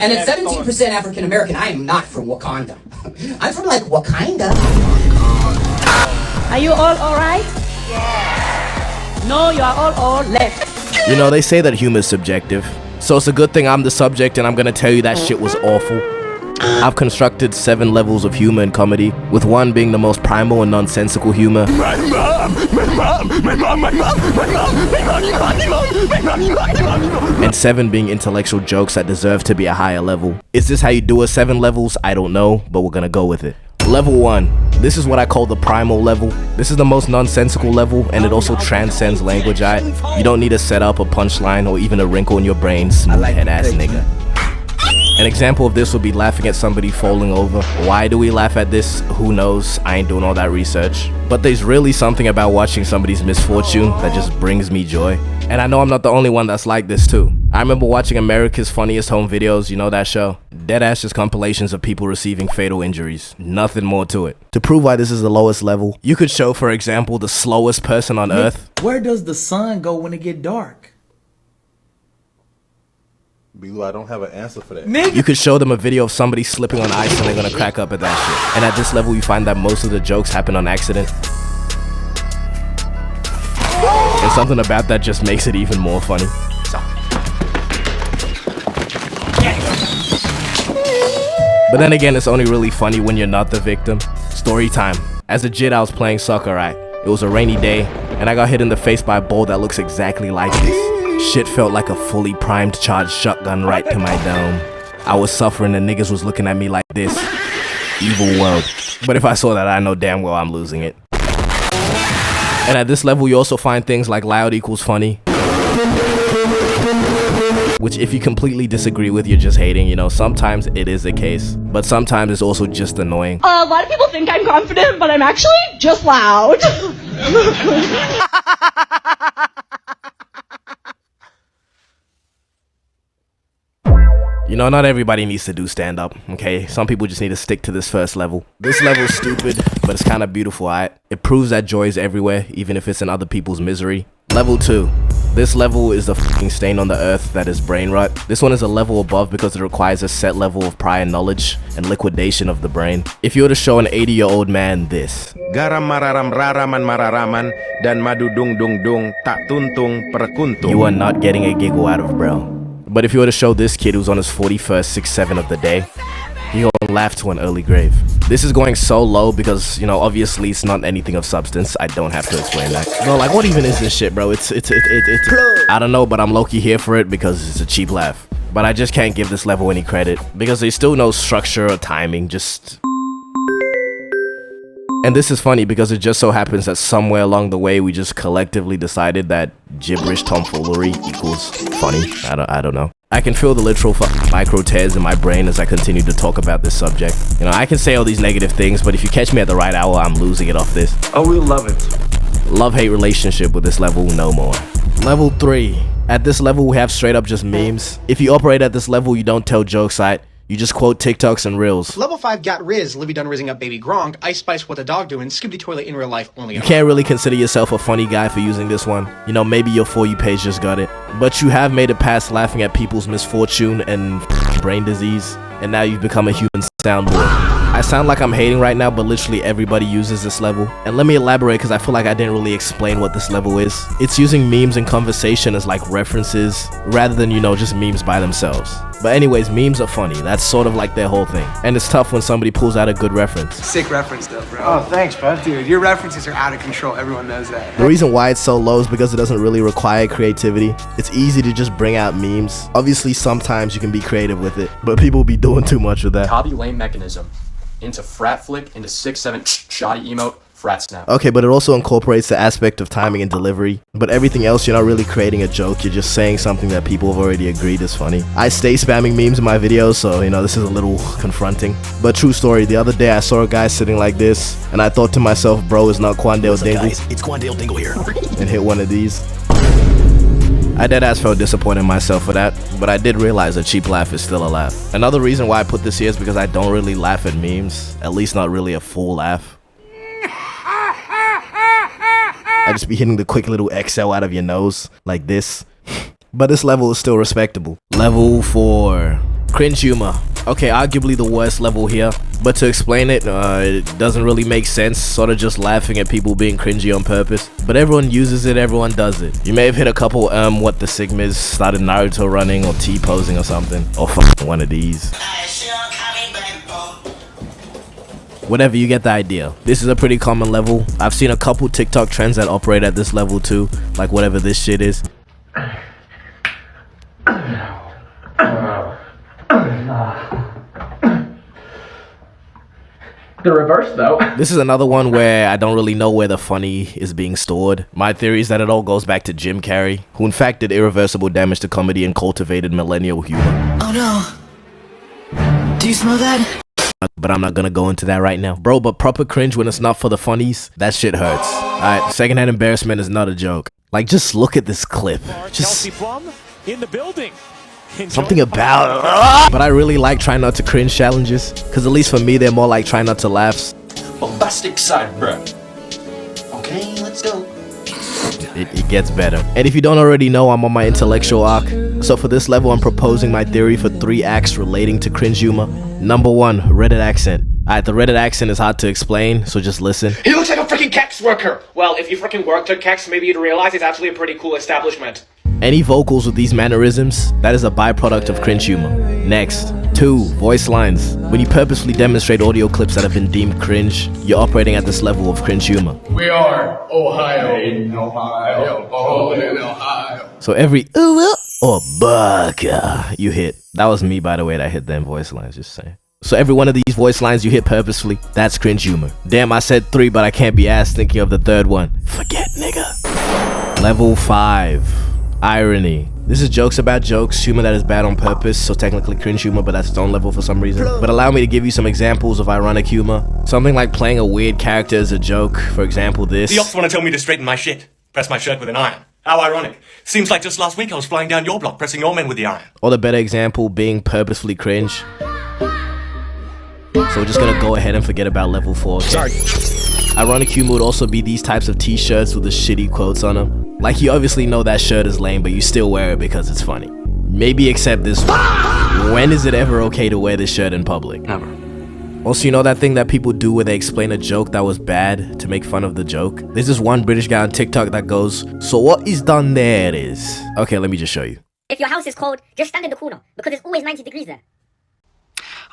And at 17% African American, I am not from Wakanda. I'm from like Wakanda. Are you all alright? Yeah. No, you are all left. You know, they say that humor is subjective, so it's a good thing I'm the subject and I'm gonna tell you that shit was awful. I've constructed 7 levels of humor in comedy, with 1 being the most primal and nonsensical humor, and 7 being intellectual jokes that deserve to be a higher level. Is this how you do a 7 levels? I don't know, but we're gonna go with it. Level 1. This is what I call the primal level. This is the most nonsensical level, and it also transcends language. You don't need a setup, a punchline, or even a wrinkle in your brain, smooth head ass nigga. An example of this would be laughing at somebody falling over. Why do we laugh at this? Who knows? I ain't doing all that research. But there's really something about watching somebody's misfortune that just brings me joy. And I know I'm not the only one that's like this too. I remember watching America's Funniest Home Videos, you know that show? Deadass just compilations of people receiving fatal injuries. Nothing more to it. To prove why this is the lowest level, you could show, for example, the slowest person on earth. Where does the sun go when it get dark? B-Lou, I don't have an answer for that. You could show them a video of somebody slipping on ice and they're gonna crack up at that shit. And at this level, you find that most of the jokes happen on accident. And something about that just makes it even more funny. But then again, it's only really funny when you're not the victim. Story time. As a jit, I was playing soccer, right? It was a rainy day, and I got hit in the face by a ball that looks exactly like this. Shit felt like a fully primed charged shotgun right to my dome. I was suffering and niggas was looking at me like this. Evil world. But if I saw that, I know damn well I'm losing it. And at this level, you also find things like loud equals funny. Which if you completely disagree with, you're just hating, you know, sometimes it is the case. But sometimes it's also just annoying. A lot of people think I'm confident, but I'm actually just loud. You know, not everybody needs to do stand-up, okay? Some people just need to stick to this first level. This level is stupid, but it's kind of beautiful, alright? It proves that joy is everywhere, even if it's in other people's misery. Level 2. This level is the fucking stain on the earth that is brain rot. This one is a level above because it requires a set level of prior knowledge and liquidation of the brain. If you were to show an 80-year-old man this. Garam mararam raraman mararaman dan madu dung dung dung tak tuntung perkuntung. You are not getting a giggle out of bro. But if you were to show this kid who's on his 41st 6-7 of the day, he gonna laugh to an early grave. This is going so low because, you know, obviously it's not anything of substance. I don't have to explain that. Bro, like, what even is this shit, bro? It's I don't know, but I'm low-key here for it because it's a cheap laugh. But I just can't give this level any credit because there's still no structure or timing, just... And this is funny because it just so happens that somewhere along the way we just collectively decided that gibberish tomfoolery equals funny. I don't know. I can feel the literal micro tears in my brain as I continue to talk about this subject. You know, I can say all these negative things, but if you catch me at the right hour, I'm losing it off this. Oh, we love it. Love-hate relationship with this level, no more. Level 3. At this level, we have straight up just memes. If you operate at this level, you don't tell jokes, right? You just quote TikToks and Reels. Level 5 got Riz, Livy done rizzing up baby Gronk, Ice Spice what the dog doing, Skibbity Toilet in real life only. You can't really consider yourself a funny guy for using this one. You know, maybe your For You page just got it. But you have made it past laughing at people's misfortune and brain disease, and now you've become a human soundboard. I sound like I'm hating right now, but literally everybody uses this level. And let me elaborate because I feel like I didn't really explain what this level is. It's using memes and conversation as like references rather than, you know, just memes by themselves. But anyways, memes are funny. That's sort of like their whole thing. And it's tough when somebody pulls out a good reference. Sick reference though, bro. Oh, thanks, bud. Dude, your references are out of control. Everyone knows that. The reason why it's so low is because it doesn't really require creativity. It's easy to just bring out memes. Obviously, sometimes you can be creative with it, but people be doing too much with that. Hobby lame mechanism. Into frat flick, into 6-7 shoddy emote, frat snap. Okay, but it also incorporates the aspect of timing and delivery. But everything else, you're not really creating a joke, you're just saying something that people have already agreed is funny. I stay spamming memes in my videos, so, you know, this is a little confronting. But true story, the other day I saw a guy sitting like this, and I thought to myself, bro, it's not Quandale Dingle. Guys, it's Quandale Dingle here. And hit one of these. I deadass felt disappointed in myself for that, but I did realize a cheap laugh is still a laugh. Another reason why I put this here is because I don't really laugh at memes, at least not really a full laugh. I just be hitting the quick little exhale out of your nose, like this. But this level is still respectable. Level 4. Cringe humor. Okay, arguably the worst level here, but to explain it, it doesn't really make sense, sort of just laughing at people being cringy on purpose. But everyone uses it, everyone does it. You may have hit a couple, what the Sigmas, started Naruto running or T-posing or something, or one of these. Whatever, you get the idea. This is a pretty common level. I've seen a couple TikTok trends that operate at this level too, like whatever this shit is. The reverse, though. This is another one where I don't really know where the funny is being stored. My theory is that it all goes back to Jim Carrey, who in fact did irreversible damage to comedy and cultivated millennial humor. Oh no. Do you smell that? But I'm not gonna go into that right now. Bro, but proper cringe when it's not for the funnies, that shit hurts. Alright, secondhand embarrassment is not a joke. Like, just look at this clip. Just in the building. Something about but I really like trying not to cringe challenges, because at least for me they're more like try not to laughs. Bombastic side, bro. Okay, let's go. It gets better. And if you don't already know, I'm on my intellectual arc. So for this level, I'm proposing my theory for 3 acts relating to cringe humor. Number 1, Reddit accent. Alright, the Reddit accent is hard to explain, so just listen. He looks like a freaking Kex worker. Well, if you freaking worked at Kex, maybe you'd realize it's actually a pretty cool establishment. Any vocals with these mannerisms, that is a byproduct of cringe humor. Next, 2, voice lines. When you purposefully demonstrate audio clips that have been deemed cringe, you're operating at this level of cringe humor. We are Ohio. In Ohio. Oh, in Ohio. So every ooh or baka you hit. That was me, by the way, that hit them voice lines, just saying. So every one of these voice lines you hit purposefully, that's cringe humor. Damn, I said 3, but I can't be asked thinking of the 3rd one. Forget, nigga. Level 5. Irony. This is jokes about jokes, humor that is bad on purpose, so technically cringe humor, but that's its own level for some reason. But allow me to give you some examples of ironic humor. Something like playing a weird character as a joke. For example, this. The ops want to tell me to straighten my shit. Press my shirt with an iron. How ironic. Seems like just last week I was flying down your block, pressing your men with the iron. Or the better example being purposefully cringe. So we're just gonna go ahead and forget about level 4, okay? Sorry. Ironic humor would also be these types of t-shirts with the shitty quotes on them. Like, you obviously know that shirt is lame, but you still wear it because it's funny. Maybe except this one. When is it ever okay to wear this shirt in public? Never. Also, you know that thing that people do where they explain a joke that was bad to make fun of the joke? There's this one British guy on TikTok that goes, "So what is done there is..." Okay, let me just show you. If your house is cold, just stand in the corner, because it's always 90 degrees there.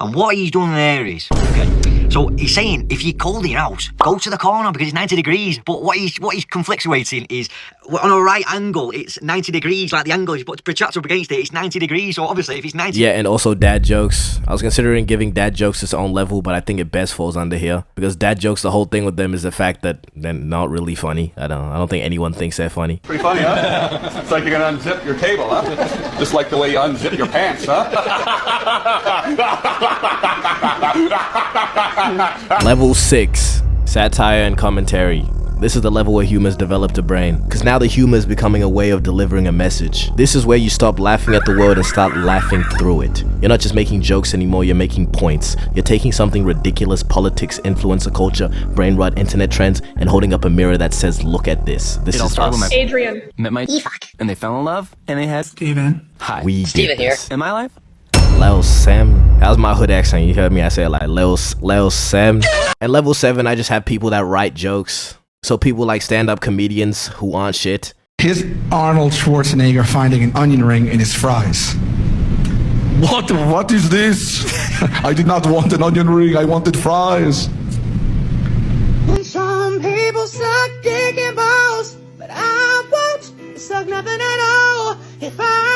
And what he's done there is, okay, so he's saying if you're cold in your house, go to the corner because it's 90 degrees. But what he's conflictuating is on a right angle, it's 90 degrees, like the angle is, but protracted up against it, it's 90 degrees. So obviously, if it's 90, yeah, and also dad jokes. I was considering giving dad jokes its own level, but I think it best falls under here because dad jokes. The whole thing with them is the fact that they're not really funny. I don't think anyone thinks they're funny. Pretty funny, huh? It's like you're gonna unzip your table, huh? Just like the way you unzip your pants, huh? Level 6, satire and commentary. This is the level where humor's developed a brain, because now the humor is becoming a way of delivering a message. This is where you stop laughing at the world and start laughing through it. You're not just making jokes anymore, you're making points. You're taking something ridiculous, politics, influencer culture, brain rot, internet trends, and holding up a mirror that says, look at this. This is us. Adrian. Met my and they fell in love, and they had Steven. Hi. We Steven did this. In my life? Lil Sam. That was my hood accent. You heard me? I said like Lil Sam. And level 7, I just have people that write jokes. So people like stand-up comedians who aren't shit. Here's Arnold Schwarzenegger finding an onion ring in his fries. What is this? I did not want an onion ring, I wanted fries. Some people suck dick and balls, but I won't suck nothing at all. If I